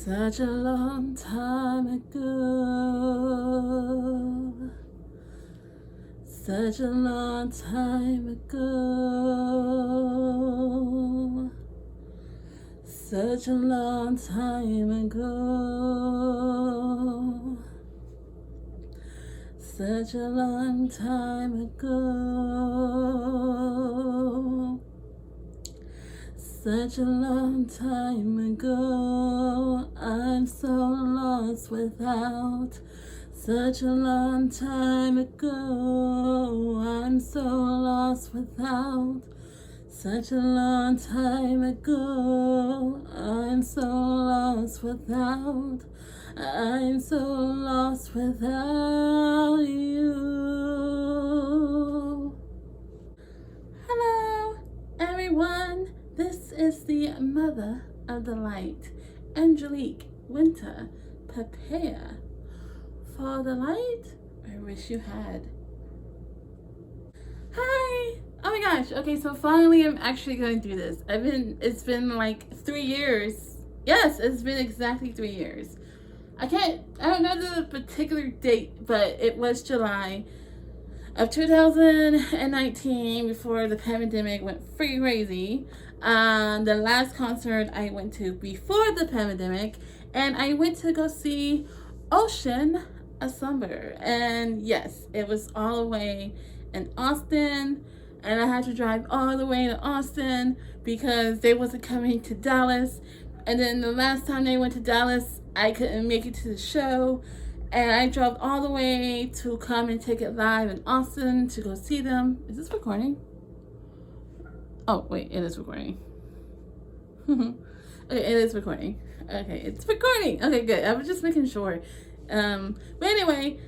Such a long time ago. Such a long time ago. Such a long time ago. Such a long time ago. Such a long time ago. I'm so lost without. Such a long time ago. I'm so lost without. Such a long time ago. I'm so lost without. I'm so lost without you. Hello, everyone. This is the mother of the light, Angelique Winter. Prepare for the light I wish you had. Hi. Oh my gosh. Okay, so finally I'm actually going to do this. It's been like 3 years. Yes, it's been exactly 3 years. I don't know the particular date, but it was July of 2019, before the pandemic went freaking crazy. The last concert I went to before the pandemic, and I went to go see Slumber. And yes, it was all the way in Austin, and I had to drive all the way to Austin because they wasn't coming to Dallas. And then the last time they went to Dallas, I couldn't make it to the show, and I drove all the way to come and take it live in Austin to go see them. Is this recording? Oh, wait, it is recording. Okay, it is recording. Okay, it's recording. Okay, good. I was just making sure. But anyway,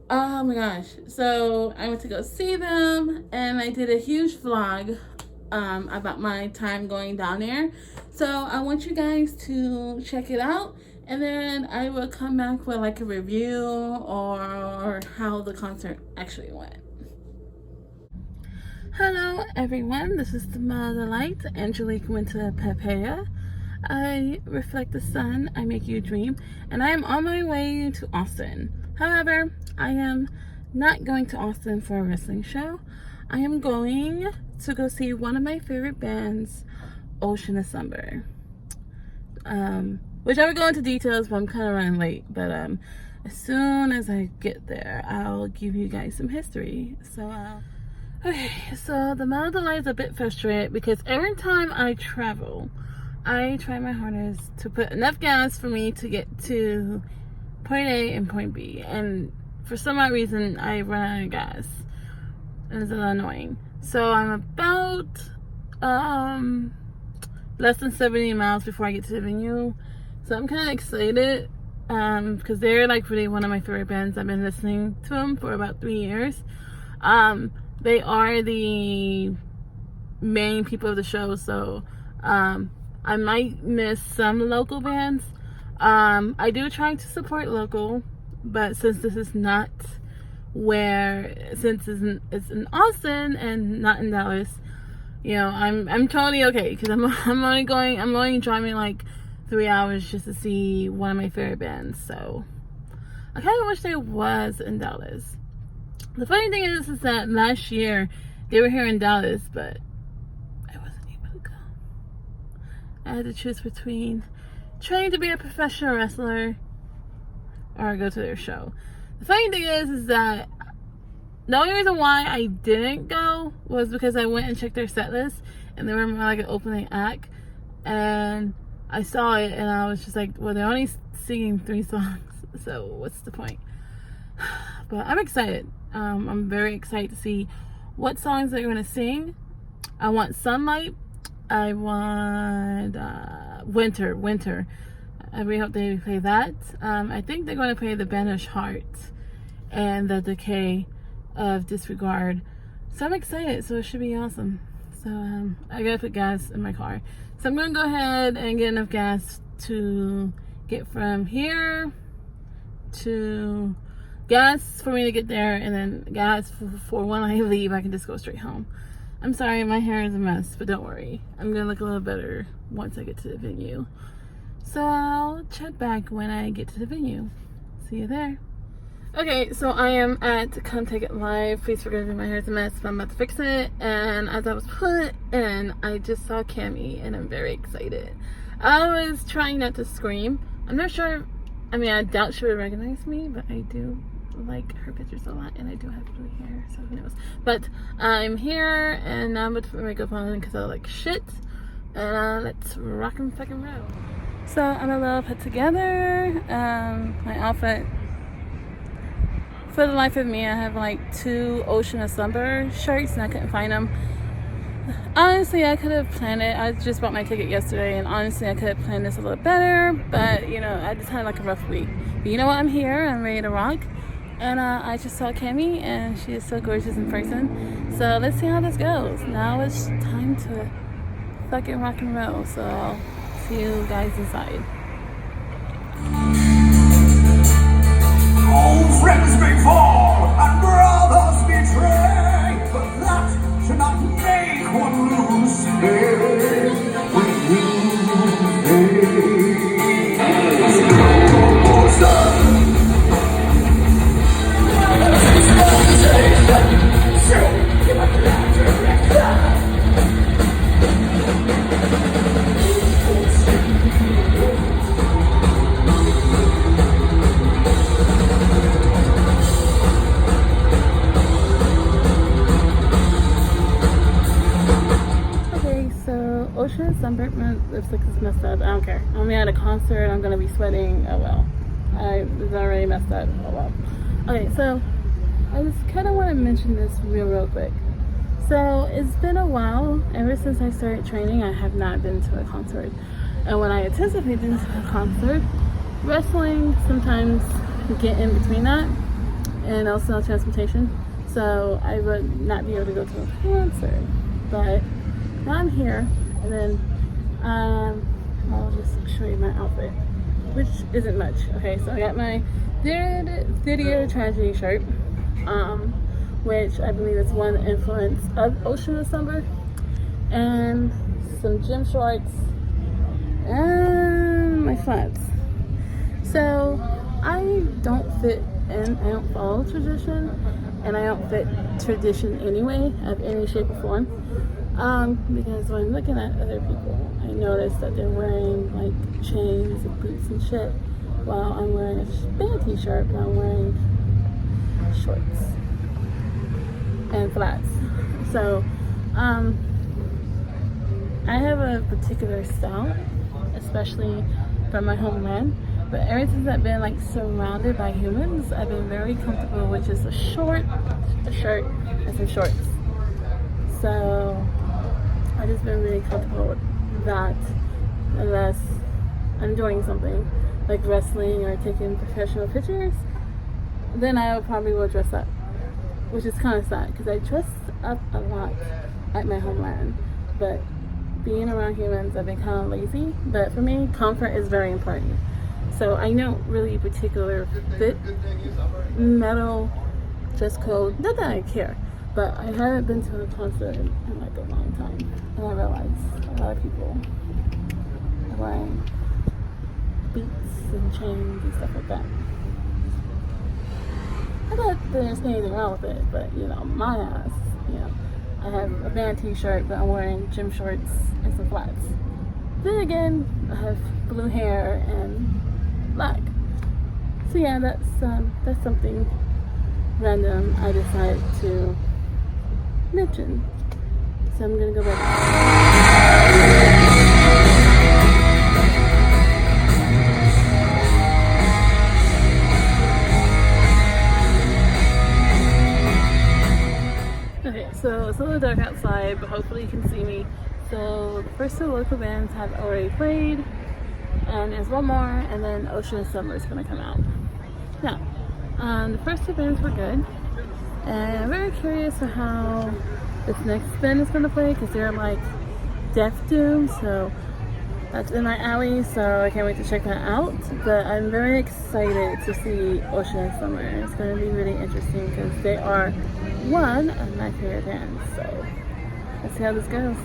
oh my gosh. So I went to go see them, and I did a huge vlog about my time going down there. So I want you guys to check it out, and then I will come back with like a review or how the concert actually went. Hello everyone, this is the Mother Light, Angelique Winter Papaya. I reflect the sun, I make you dream, and I am on my way to Austin. However, I am not going to Austin for a wrestling show. I am going to go see one of my favorite bands, Slumber. Which I will go into details, but I'm kind of running late. But as soon as I get there, I'll give you guys some history. Okay, so the Mount of the Light is a bit frustrated because every time I travel, I try my hardest to put enough gas for me to get to point A and point B. And for some odd reason, I run out of gas. And it's a little annoying. So I'm about less than 70 miles before I get to the venue. So I'm kind of excited because they're like really one of my favorite bands. I've been listening to them for about 3 years. They are the main people of the show, so I might miss some local bands. I do try to support local, but since this is not since it's in Austin and not in Dallas, you know, I'm totally okay because I'm only driving like 3 hours just to see one of my favorite bands. So I kind of wish they was in Dallas. The funny thing is that last year they were here in Dallas, but I wasn't able to go. I had to choose between trying to be a professional wrestler or go to their show. The funny thing is that the only reason why I didn't go was because I went and checked their set list, and they were like an opening act, and I saw it, and I was just like, well, they're only singing 3 songs, so what's the point? But I'm excited. I'm very excited to see what songs they're going to sing. I want Sunlight. I want Winter. I really hope they play that. I think they're going to play The Banished Heart and The Decay of Disregard. So I'm excited. So it should be awesome. So I gotta put gas in my car. So I'm going to go ahead and get enough gas to get from here to gas for me to get there, and then gas for when I leave, I can just go straight home. I'm sorry, my hair is a mess, but don't worry. I'm gonna look a little better once I get to the venue. So I'll chat back when I get to the venue. See you there. Okay, so I am at Come Take It Live. Please forgive me, my hair's a mess, but I'm about to fix it. And as I was put in, I just saw Cammie, and I'm very excited. I was trying not to scream. I'm not sure, I mean, I doubt she would recognize me, but I do like her pictures a lot, and I do have blue hair, so who knows. But I'm here, and now I'm about to put makeup on because I look like shit. And let's rock and fucking roll. So I'm a little put together. My outfit, for the life of me, I have like 2 Ocean of Slumber shirts and I couldn't find them. Honestly, I could have planned it. I just bought my ticket yesterday, and honestly, I could have planned this a little better, but you know, I just had like a rough week. But you know what? I'm here. I'm ready to rock. And I just saw Cammie, and she is so gorgeous in person. So let's see how this goes. Now it's time to fucking rock and roll. So I'll see you guys inside. Old friends may fall and brothers betray, but that should not make one lose faith with you. Ocean Sunburn, my lipstick is messed up. I don't care. I'm at a concert. I'm gonna be sweating. Oh well. It's already messed up. Oh well. Okay, so I just kind of want to mention this real quick. So it's been a while. Ever since I started training, I have not been to a concert. And when I anticipated to a concert, wrestling sometimes get in between that, and also transportation. So I would not be able to go to a concert. But now I'm here. And then I'll just show you my outfit, which isn't much. Okay, so I got my Video Tragedy shirt, which I believe is one influence of Ocean of Slumber, and some gym shorts, and my flats. So I don't fit in, I don't follow tradition, and I don't fit tradition anyway, of any shape or form. Because when I'm looking at other people, I notice that they're wearing like chains and boots and shit, while I'm wearing a band t-shirt, but I'm wearing shorts and flats. So, I have a particular style, especially from my homeland, but ever since I've been like surrounded by humans, I've been very comfortable with just a shirt, and some shorts. So I've just been really comfortable with that, unless I'm doing something like wrestling or taking professional pictures, then I probably will dress up, which is kind of sad because I dress up a lot at my homeland, but being around humans, I've been kind of lazy. But for me, comfort is very important. So I don't really particular fit metal dress code, not that I care. But I haven't been to a concert in like a long time, and I realized a lot of people are wearing beats and chains and stuff like that. I thought there's anything wrong with it, but you know, my ass, you know, I have a band t-shirt, but I'm wearing gym shorts and some flats. Then again, I have blue hair and black. So yeah, that's something random I decided to mention. So I'm gonna go back. Okay, so it's a little dark outside, but hopefully you can see me. So the first 2 local bands have already played, and there's one more, and then Ocean of Slumber is gonna come out. Now, the first 2 bands were good. And I'm very curious for how this next band is going to play, because they're like Death Doom, so that's in my alley, so I can't wait to check that out. But I'm very excited to see Ocean of Summer. It's going to be really interesting because they are one of my favorite bands, so let's see how this goes.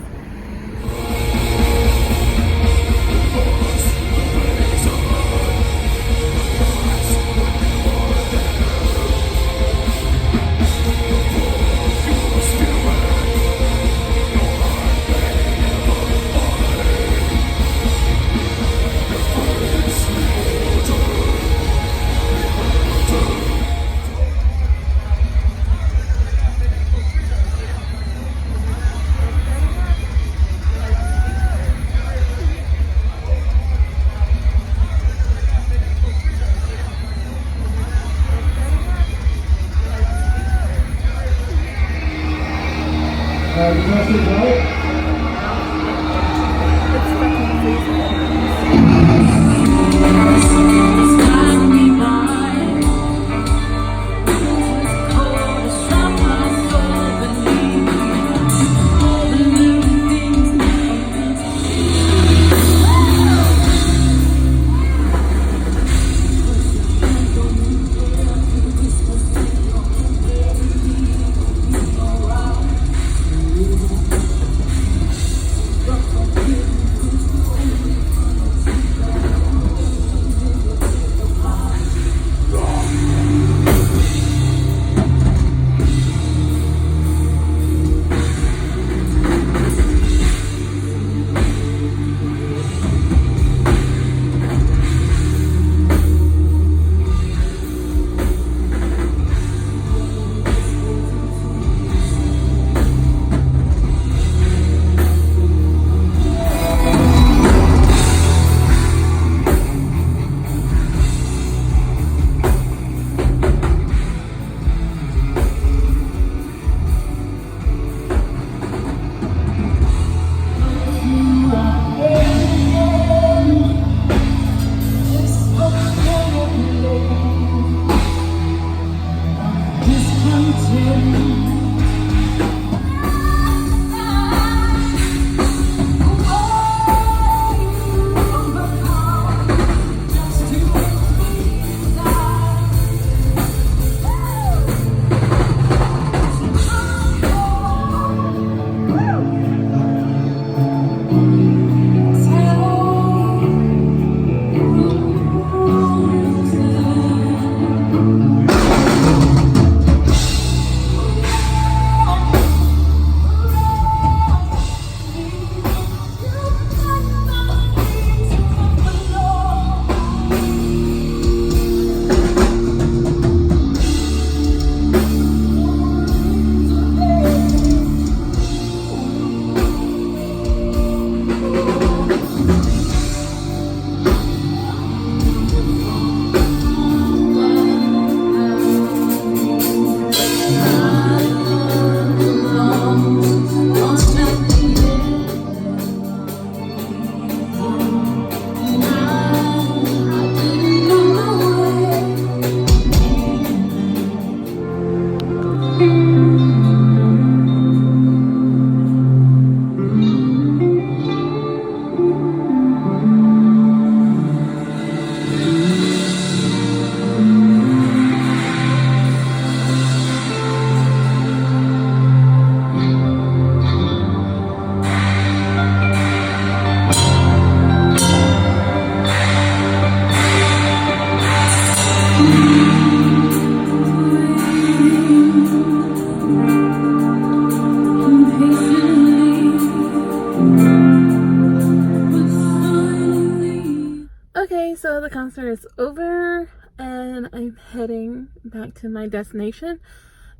Okay, so the concert is over and I'm heading back to my destination.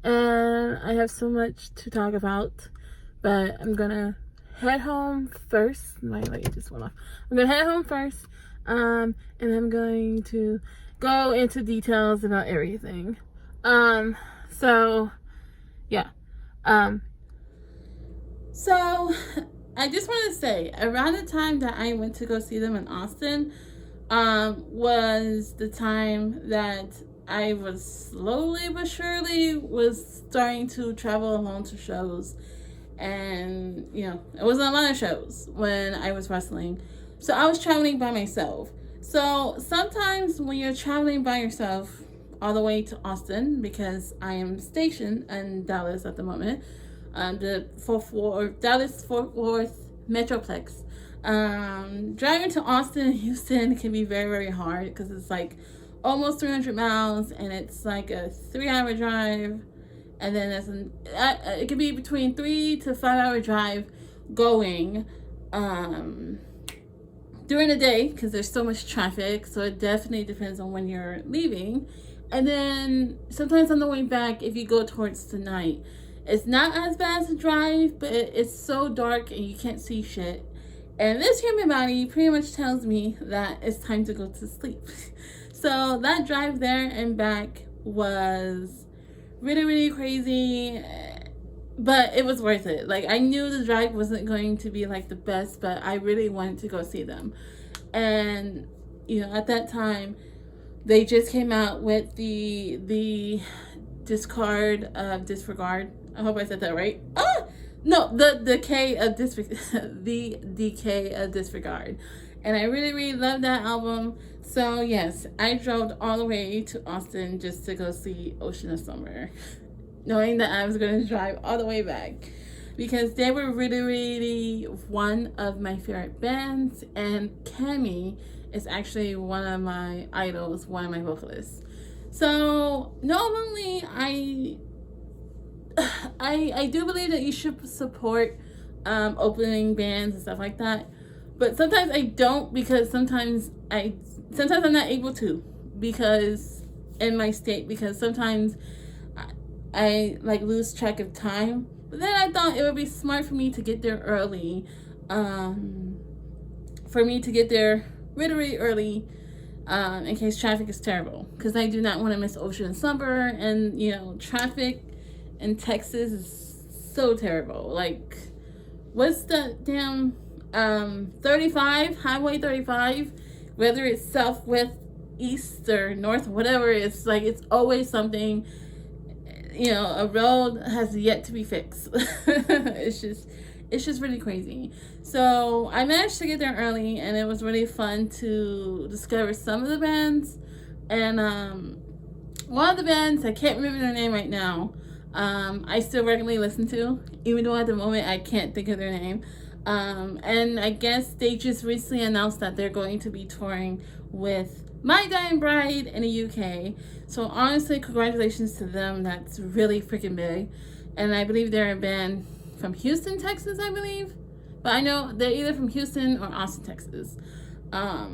And I have so much to talk about, but I'm gonna head home first. My light just went off. I'm gonna head home first, and I'm going to go into details about everything. So yeah. So I just want to say, around the time that I went to go see them in Austin, was the time that I was slowly but surely was starting to travel alone to shows. And, you know, it wasn't a lot of shows when I was wrestling. So I was traveling by myself. So sometimes when you're traveling by yourself all the way to Austin, because I am stationed in Dallas at the moment, the Dallas Fort Worth Metroplex. Driving to Austin and Houston can be very, very hard because it's like almost 300 miles and it's like a 3-hour drive. And then it could be between 3 to 5 hour drive going during the day because there's so much traffic. So it definitely depends on when you're leaving. And then sometimes on the way back, if you go towards the night, it's not as bad as a drive, but it's so dark and you can't see shit. And this human body pretty much tells me that it's time to go to sleep. So that drive there and back was really, really crazy, but it was worth it. Like, I knew the drive wasn't going to be like the best, but I really wanted to go see them. And, you know, at that time, they just came out with the disregard. I hope I said that right. No, the decay of the decay of disregard. And I really, really love that album. So yes, I drove all the way to Austin just to go see Ocean of Slumber, knowing that I was going to drive all the way back because they were really, really one of my favorite bands, and Cammie is actually one of my idols, one of my vocalists. So normally I do believe that you should support opening bands and stuff like that, but sometimes I don't because sometimes I'm not able to because in my state, because sometimes I like lose track of time. But then I thought it would be smart for me to get there early, really, really early, in case traffic is terrible, because I do not want to miss Ocean and Slumber. And you know, traffic in Texas is so terrible. Like, what's the damn 35, Highway 35, whether it's south, west, east, or north, whatever, it's like it's always something. You know, a road has yet to be fixed. It's just really crazy. So I managed to get there early, and it was really fun to discover some of the bands. And one of the bands, I can't remember their name right now, I still regularly listen to, even though at the moment I can't think of their name. And I guess they just recently announced that they're going to be touring with My Dying Bride in the UK. So honestly, congratulations to them. That's really freaking big. And I believe they're a band from Houston, Texas, I believe. But I know they're either from Houston or Austin, Texas. I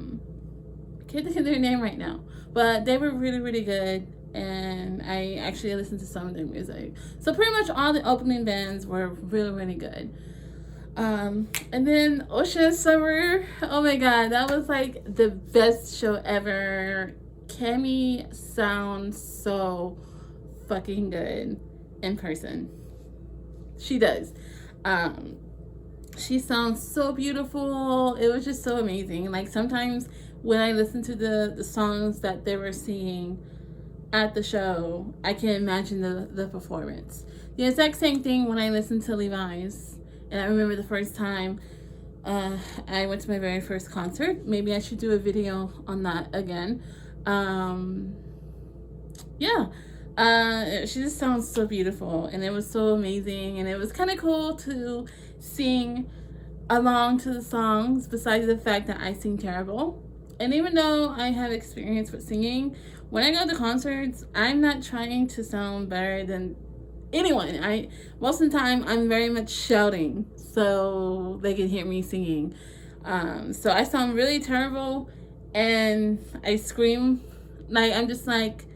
can't think of their name right now. But they were really, really good. And I actually listened to some of their music. So pretty much all the opening bands were really, really good. And then Ocean Summer, oh my god, that was like the best show ever. Cammie sounds so fucking good in person. She does. She sounds so beautiful. It was just so amazing. Like, sometimes when I listen to the songs that they were singing at the show, I can imagine the performance. The exact same thing when I listen to Levi's. And I remember the first time I went to my very first concert. Maybe I should do a video on that again. She just sounds so beautiful, and it was so amazing, and it was kind of cool to sing along to the songs, besides the fact that I sing terrible. And even though I have experience with singing, when I go to concerts, I'm not trying to sound better than anyone. Most of the time I'm very much shouting so they can hear me singing. So I sound really terrible and I scream, like I'm just like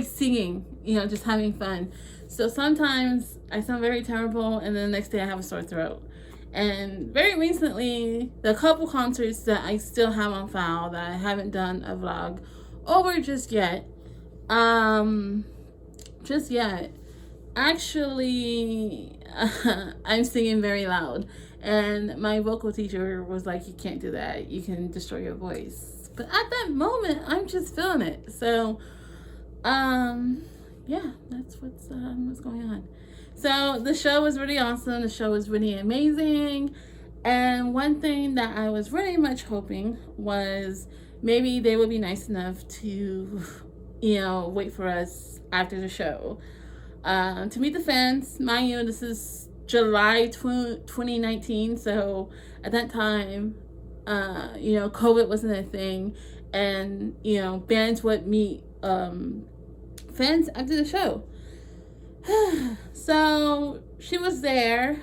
singing, just having fun. So sometimes I sound very terrible, and then the next day I have a sore throat. And very recently, the couple concerts that I still have on file that I haven't done a vlog over just yet, actually, I'm singing very loud. And my vocal teacher was like, you can't do that. You can destroy your voice. But at that moment, I'm just feeling it. So, yeah, that's what's going on. So the show was really awesome. The show was really amazing. And one thing that I was really much hoping was maybe they would be nice enough to, wait for us after the show to meet the fans. Mind you, this is July 2019. So at that time, COVID wasn't a thing. And, bands would meet fans after the show. So she was there.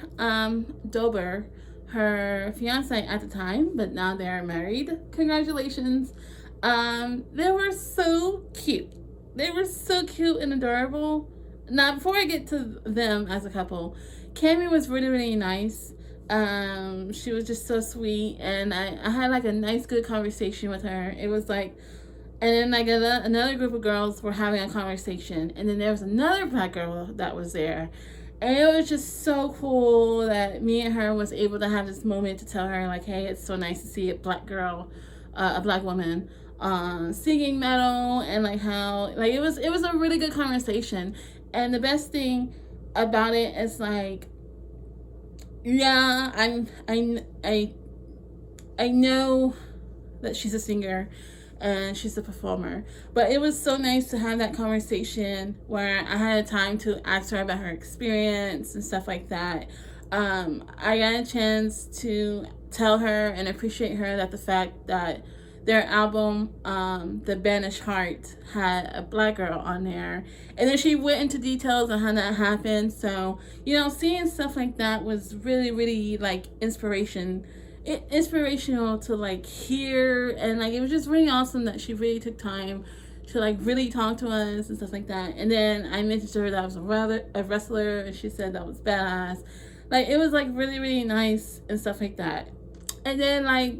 Dober, her fiance at the time, but now they're married. Congratulations. They were so cute. They were so cute and adorable. Now, before I get to them as a couple, Cammie was really, really nice. She was just so sweet, and I had like a nice, good conversation with her. It was like, and then like another group of girls were having a conversation, and then there was another black girl that was there. And it was just so cool that me and her was able to have this moment to tell her, like, hey, it's so nice to see a black girl, a black woman, singing metal, and like how, like, it was a really good conversation. And the best thing about it is like, yeah, I know that she's a singer and she's a performer, but it was so nice to have that conversation where I had time to ask her about her experience and stuff like that. I got a chance to tell her and appreciate her that the fact that their album, The Banished Heart, had a black girl on there. And then she went into details on how that happened. So, seeing stuff like that was really, really like inspirational to like hear. And like, it was just really awesome that she really took time to like really talk to us and stuff like that. And then I mentioned to her that I was a wrestler, and she said that was badass. Like, it was like really, really nice and stuff like that. And then like,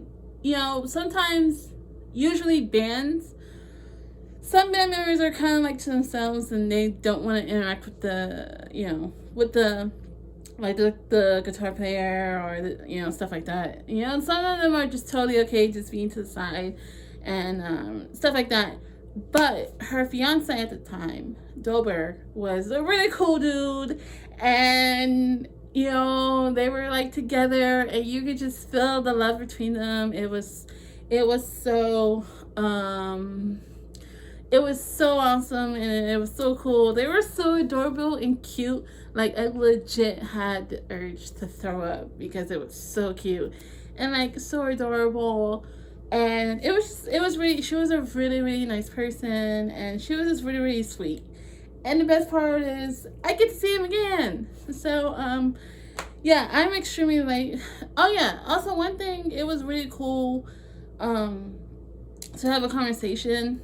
sometimes, usually some band members are kind of like to themselves, and they don't want to interact with the guitar player or the, stuff like that. Some of them are just totally okay just being to the side and stuff like that. But her fiance at the time, Dober, was a really cool dude, and they were like together, and you could just feel the love between them. It was so awesome, and it was so cool. They were so adorable and cute. Like, I legit had the urge to throw up because it was so cute and like so adorable. And it was really, she was a really, really nice person, and she was just really, really sweet. And the best part is I get to see him again. So yeah, I'm extremely like, oh yeah, also one thing, it was really cool to have a conversation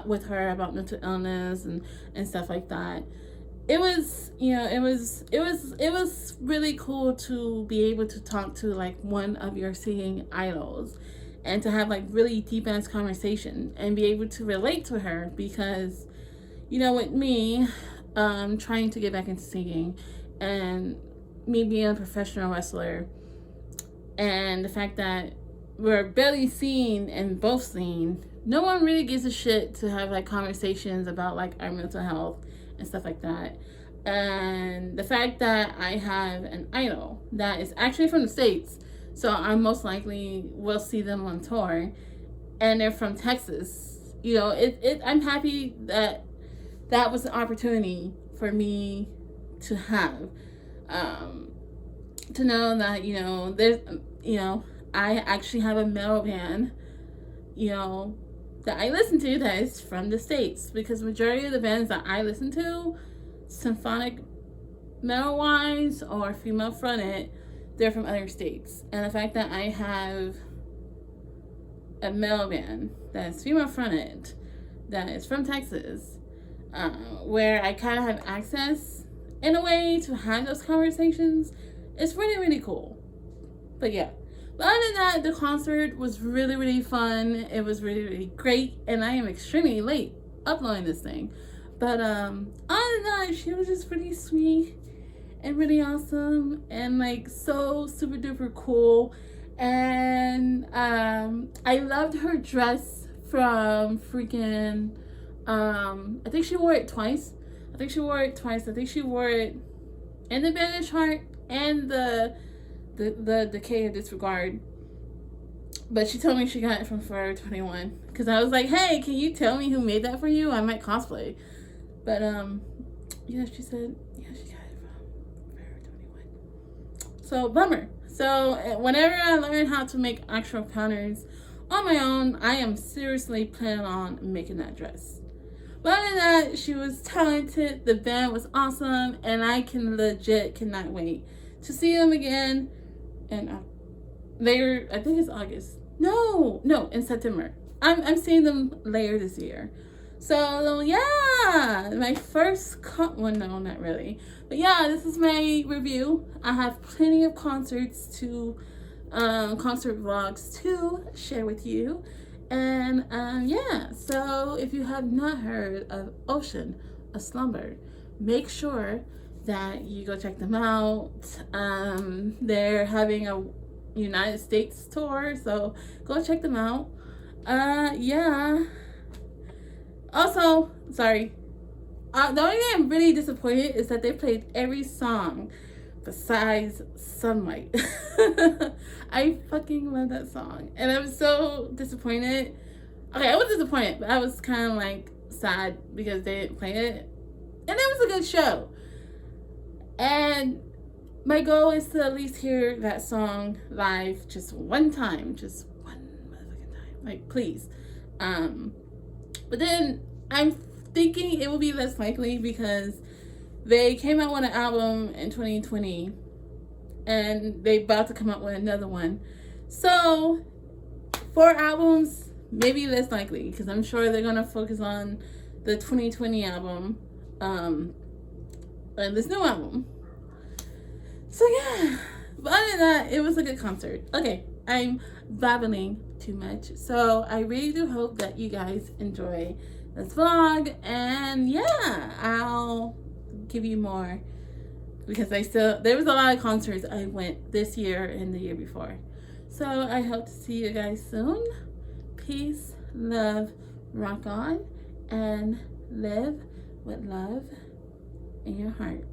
with her about mental illness and stuff like that. It was really cool to be able to talk to like one of your singing idols, and to have like really deep ass conversation and be able to relate to her, because with me trying to get back into singing, and me being a professional wrestler, and the fact that we're barely seen and both seen, no one really gives a shit to have like conversations about like our mental health and stuff like that. And the fact that I have an idol that is actually from the States, so I most likely will see them on tour, and they're from Texas. I'm happy that that was an opportunity for me to have, to know that there's I actually have a metal band that I listen to that is from the States, because majority of the bands that I listen to, symphonic metal wise or female fronted, they're from other states. And the fact that I have a male band that's female fronted, that is from Texas, where I kind of have access in a way to have those conversations. It's really, really cool. But yeah. But other than that, the concert was really, really fun. It was really, really great. And I am extremely late uploading this thing. But other than that, she was just really sweet and really awesome and like so super duper cool. And I loved her dress from freaking I think she wore it twice. I think she wore it in the bandage chart and the Decay of Disregard. But she told me she got it from Forever 21. Because I was like, hey, can you tell me who made that for you? I might cosplay. But yeah, she said, yeah, she got it from Forever 21. So bummer. So whenever I learn how to make actual patterns on my own, I am seriously planning on making that dress. But other than that, she was talented, the band was awesome, and I cannot wait to see them again. And later, I think it's August. No, in September. I'm seeing them later this year. So yeah, my first well, no, not really. But yeah, this is my review. I have plenty of concert vlogs to share with you. And yeah, so if you have not heard of Ocean, a Slumber, make sure that you go check them out. They're having a United States tour, so go check them out. Yeah. Also, sorry. The only thing I'm really disappointed is that they played every song besides Sunlight. I fucking love that song. And I'm so disappointed. Okay, I was disappointed, but I was kind of like sad because they didn't play it. And it was a good show. And my goal is to at least hear that song live just one time. Just one motherfucking time. Like, please. But then I'm thinking it will be less likely because they came out with an album in 2020 and they about to come out with another one. So 4 albums, maybe less likely because I'm sure they're going to focus on the 2020 album and this new album. So yeah, but other than that, it was a good concert. Okay, I'm babbling too much. So I really do hope that you guys enjoy this vlog. And yeah, I'll give you more because there was a lot of concerts I went this year and the year before. So I hope to see you guys soon. Peace, love, rock on, and live with love in your heart.